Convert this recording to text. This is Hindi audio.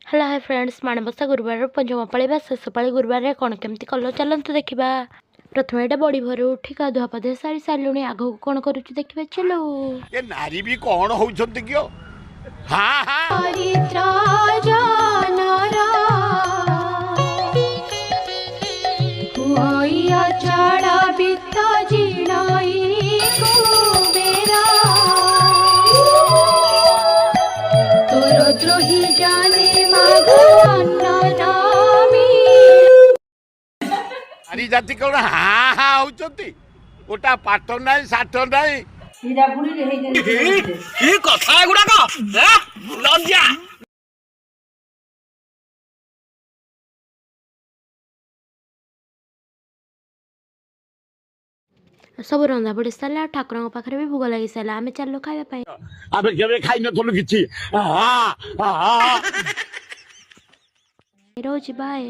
हेलो हाय फ्रेंड्स माणबसा गुरुवार पंचम पाली शेष पाली गुरुवार कौन केमती कल चलते देखा। प्रथम ये बड़ी भोर उठी गाधुआ पाधुआ सारी सारे आग को कौन कर देखा। चलो ये नारी भी कौन होउछंती कियो। हाँ हाँ द्रोही जाने नारी जाति कौन हाँ हाँ होउछंती ओटा पाठ नाही साठ नाही की कथा गुड़ाक लज्जा सब रंधा पड़ी सारा ठाकुर पाखे भी भोग लगी सारा आम चलो खावाई आबे केबे खाइ नथलु किछि। हाँ हाँ रोज बाय।